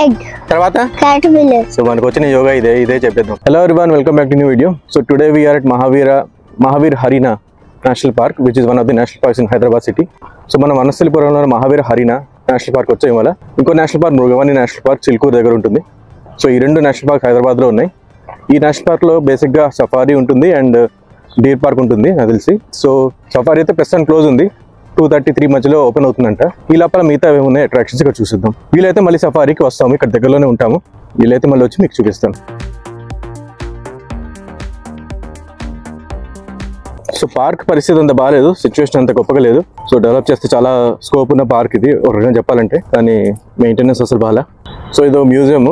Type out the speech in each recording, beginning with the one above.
egg తర్వాత caterpillar. So మనకు వచ్చిన యోగా ఇదే చెప్పేద్దాం. Hello everyone, welcome back to new video. So today we are at Mahavir Harina National Park, which is one of the national parks in Hyderabad city. So మనం వనస్థలిపురంలో Mahavir Harina national park వచ్చాయి. ఇవాళ ఇంకో national park Mrugavani national park Chilkur దగ్గర ఉంటుంది. So ఈ రెండు national park హైదరాబాద్లో ఉన్నాయి. ఈ నేషనల్ పార్క్లో బేసిక్గా సఫారీ ఉంటుంది అండ్ డీర్ పార్క్ ఉంటుంది నాకు తెలిసి. సో సఫారీ అయితే ప్రస్తుతం క్లోజ్ ఉంది, 2:33 మధ్యలో ఓపెన్ అవుతుందంట. ఈ లోపల మిగతా ఏమున్నాయి అట్రాక్షన్స్ ఇక్కడ చూసిద్దాం. వీలైతే మళ్ళీ సఫారీకి వస్తాము, ఇక్కడ దగ్గరలోనే ఉంటాము. వీలైతే మళ్ళీ వచ్చి మీకు చూపిస్తాను. సో పార్క్ పరిస్థితి అంత బాగాలేదు, సిచ్యువేషన్ అంత గొప్పగా లేదు. సో డెవలప్ చేస్తే చాలా స్కోప్ ఉన్న పార్క్ ఇది ఒక రకంగా చెప్పాలంటే, కానీ మెయింటెనెన్స్ అసలు బాగా. సో ఇదో మ్యూజియం,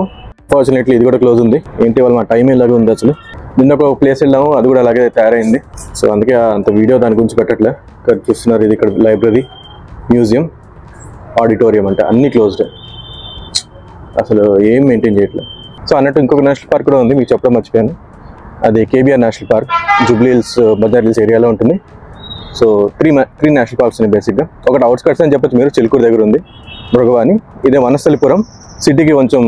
ఫార్చునేట్లీ ఇది కూడా క్లోజ్ ఉంది. ఏంటి వాళ్ళ మా టైం ఇలాగే ఉంది. అసలు నిన్న ఒక ప్లేస్ వెళ్ళాము, అది కూడా అలాగే తయారైంది. సో అందుకే అంత వీడియో దాని గురించి పెట్టట్లే. ఇక్కడ చూస్తున్నారు, ఇది ఇక్కడ లైబ్రరీ, మ్యూజియం, ఆడిటోరియం అంటే అన్నీ క్లోజ్డ్, అసలు ఏం మెయింటైన్ చేయట్లేదు. సో అన్నట్టు ఇంకొక నేషనల్ పార్క్ కూడా ఉంది, మీకు చెప్పడం మర్చిపోయాను. అది KBR national park, Jubilee Hills, బజార్ హిల్స్ ఏరియాలో ఉంటుంది. సో త్రీ నేషనల్ పార్క్స్ ఉన్నాయి బేసిక్గా. ఒకటి అవుట్స్కట్స్ అని చెప్పచ్చు మీరు, చిలుకూరు దగ్గర ఉంది మృగవాని. ఇదే వనస్థలిపురం సిటీకి కొంచెం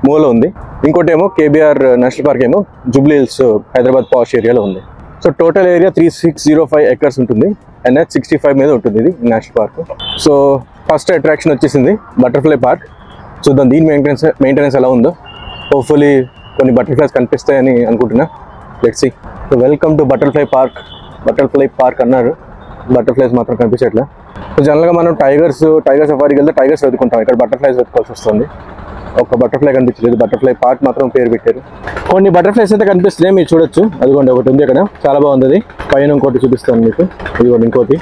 మూల ఉంది. ఇంకోటి ఏమో కేబీఆర్ నేషనల్ పార్క్ ఏమో జూబ్లీ హిల్స్ హైదరాబాద్ పాష్ ఏరియాలో ఉంది. సో టోటల్ ఏరియా 3605 ఎకర్స్ ఉంటుంది. NH 65 మీద ఉంటుంది ఇది national park. So first attraction వచ్చేసింది బటర్ఫ్లై పార్క్. చూద్దాం దీని మెయింటెనెన్స్ ఎలా ఉందో. హోప్ఫుల్లీ కొన్ని బటర్ఫ్లైస్ కనిపిస్తాయని అనుకుంటున్నా. Let's see. So welcome to butterfly park అన్నారు, బటర్ఫ్లైస్ మాత్రం కనిపించట్లే. సో జనరల్గా మనం టైగర్ సఫారీకి వెళ్తే టైగర్స్ వెతుకుంటాం, ఇక్కడ బటర్ఫ్లైస్ వెతుకోవాల్సి వస్తుంది. ఒక బటర్ఫ్లై కనిపించలేదు, బటర్ఫ్లై పార్క్ మాత్రం పేరు పెట్టారు. కొన్ని బటర్ఫ్లైస్ అయితే కనిపిస్తున్నాయి, మీరు చూడొచ్చు. అదిగోండి ఒకటి ఉంది అక్కడ, చాలా బాగుంది. పైన ఇంకోటి చూపిస్తాను మీకు, ఇదిగోండి ఇంకోటి.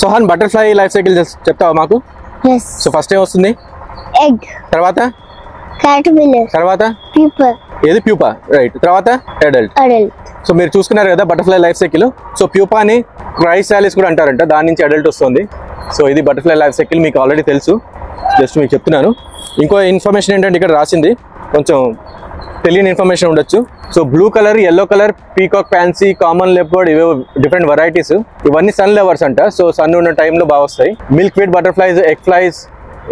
సోహన్, బటర్ఫ్లై లైఫ్ సైకిల్ చెప్తావా మాకు? సో ఫస్ట్ ఏం వస్తుంది? Egg, తర్వాత caterpillar, తర్వాత pupa, ఏది ప్యూపా, రైట్. తర్వాత అడల్ట్. సో మీరు చూసుకున్నారు కదా బటర్ఫ్లై లైఫ్ సైకిల్. సో ప్యూపాని క్రైసాలిస్ కూడా అంటారంట, దాని నుంచి అడల్ట్ వస్తుంది. సో ఇది బటర్ఫ్లై లైఫ్ సైకిల్, మీకు ఆల్రెడీ తెలుసు, జస్ట్ మీకు చెప్తున్నాను. ఇంకో ఇన్ఫర్మేషన్ ఏంటంటే ఇక్కడ రాసింది కొంచెం తెలియని ఇన్ఫర్మేషన్ ఉండొచ్చు. So blue colour, yellow colour, peacock fancy, common leopard, ఇవే డిఫరెంట్ వెరైటీస్. ఇవన్నీ సన్ లెవర్స్ అంట. సో సన్ ఉన్న టైంలో బాగా వస్తాయి. Milkweed butterflies, egg flies,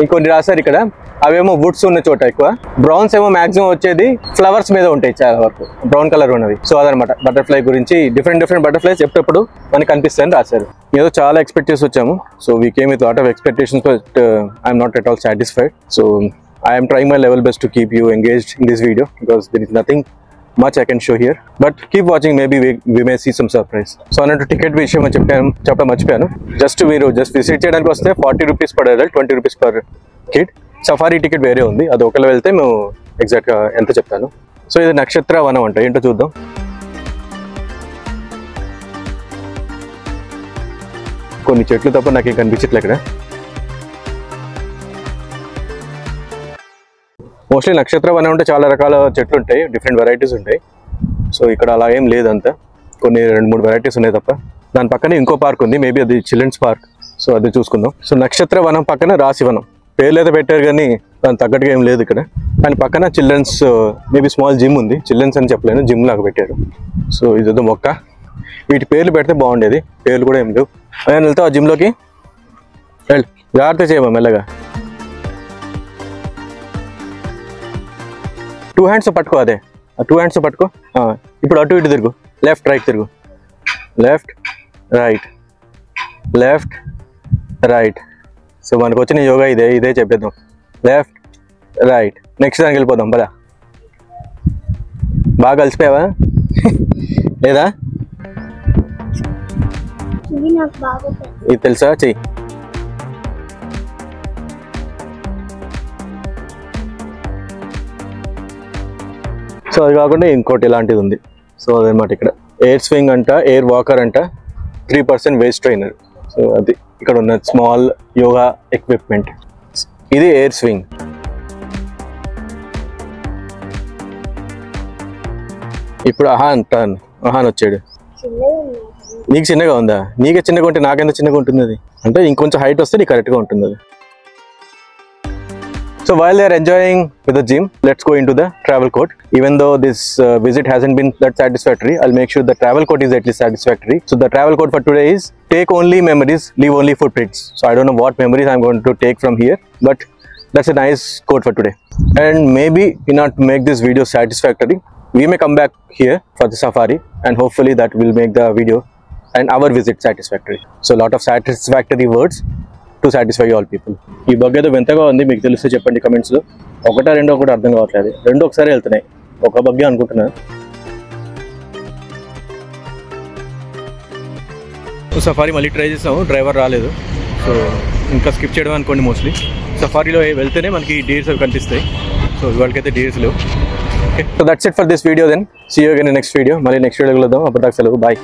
ఇంకొన్ని రాశారు ఇక్కడ. అవేమో వుడ్స్ ఉన్న చోట ఎక్కువ. బ్రౌన్స్ ఏమో మాక్సిమం వచ్చేది ఫ్లవర్స్ మీద ఉంటాయి చాలా వరకు, బ్రౌన్ కలర్ ఉన్నవి. సో అదనమాట బటర్ఫ్లై గురించి. డిఫరెంట్ బటర్ఫ్లైస్ ఎప్పుడప్పుడు మనకి కనిపిస్తాయని రాశారు. ఏదో చాలా ఎక్స్పెక్ట్ చేసి వచ్చాము. So we came with lot of expectations, but I'm not at all satisfied. So I am trying my level best to keep you engaged in this video because there is nothing much I can show here, but keep watching, maybe we may see some surprise. So another ticket విషయం చెప్పడం మర్చిపోయాను. Just visit చేయడానికి వస్తే 40 rupees per adult, 20 rupees per kid. Safari ticket వేరే ఉంది, అది ఒకవేళ వెళ్తే మేము ఎగ్జాక్ట్గా ఎంత చెప్తాను. సో ఇది నక్షత్ర వనం అంట, ఏంటో చూద్దాం. కొన్ని చెట్లు తప్ప నాకేం కనిపించట్లే ఇక్కడ. మోస్ట్లీ నక్షత్ర వనం అంటే చాలా రకాల చెట్లు ఉంటాయి, డిఫరెంట్ వెరైటీస్ ఉంటాయి. సో ఇక్కడ అలా ఏం లేదంతా, కొన్ని 2-3 వెరైటీస్ ఉన్నాయి తప్ప. దాని పక్కనే ఇంకో పార్క్ ఉంది, మేబీ అది చిల్డ్రన్స్ పార్క్. సో అది చూసుకుందాం. సో నక్షత్ర వనం పక్కన రాశి వనం, పేర్లు అయితే పెట్టారు కానీ దాని తగ్గట్టుగా ఏం లేదు ఇక్కడ. దాని పక్కన చిల్డ్రన్స్ మేబీ స్మాల్ జిమ్ ఉంది, చిల్డ్రన్స్ అని చెప్పలేను, జిమ్ లాగా పెట్టారు. సో ఇదేదో మొక్క, వీటి పేర్లు పెడితే బాగుండేది, పేర్లు కూడా ఏం లేవు. నేను వెళ్తావు ఆ జిమ్లోకి, వెళ్ళు, జాగ్రత్త చేయమా మెల్లగా. 2 హ్యాండ్స్ పట్టుకో, అదే 2 హ్యాండ్స్ పట్టుకో. ఇప్పుడు అటు ఇటు తిరుగు, లెఫ్ట్ రైట్ తిరుగు, లెఫ్ట్ రైట్. సో మనకు వచ్చిన యోగా ఇదే చెప్పేద్దాం. లెఫ్ట్ రైట్, నెక్స్ట్ దానికి వెళ్ళిపోదాం పదా. బాగా కలిసిపోయావా లేదా? ఇది తెలుసా, చెయ్యి. సో అది కాకుండా ఇంకోటి ఇలాంటిది ఉంది. సో అదనమాట ఇక్కడ ఎయిర్ స్వింగ్ అంట, ఎయిర్ వాకర్ అంట, 3% వేస్ట్ ట్రైనర్. సో అది ఇక్కడ ఉన్న స్మాల్ యోగా ఎక్విప్మెంట్. ఇది ఎయిర్ స్వింగ్. ఇప్పుడు అహాన్ వచ్చాడు. నీకు చిన్నగా ఉందా? నీకే చిన్నగా ఉంటే నాకెంత చిన్నగా ఉంటుంది అది? అంటే ఇంకొంచెం హైట్ వస్తే నీకు కరెక్ట్గా ఉంటుంది అది. So while they are enjoying with the gym, let's go into the travel court. Even though this visit hasn't been that satisfactory, I'll make sure the travel court is at least satisfactory. So the travel court for today is take only memories, leave only footprints. So I don't know what memories I'm going to take from here, but that's a nice quote for today. And maybe in order to make this video satisfactory, we may come back here for the safari, and hopefully that will make the video and our visit satisfactory. So a lot of satisfactory words to satisfy all people. ఈ bug ఏదో వింతగా ఉంది, మీకు తెలిస్తే చెప్పండి కమెంట్స్లో. ఒకటా రెండో కూడా అర్థం కావట్లేదు, రెండు ఒకసారి వెళ్తున్నాయి, ఒక బగ్గే అనుకుంటున్నా. సఫారీ మళ్ళీ ట్రై చేసాము, డ్రైవర్ రాలేదు, సో ఇంకా స్కిప్ చేయడం అనుకోండి. మోస్ట్లీ సఫారీలో వెళ్తేనే మనకి డీర్స్ అవి కనిపిస్తాయి, సో ఇవాళకైతే డీర్స్ లేవు. Okay, so that's it for this video. Then see you again in next video. మళ్ళీ నెక్స్ట్ వీడియో కలుద్దాం. అప్పటిదాకా సెలవు, బాయ్.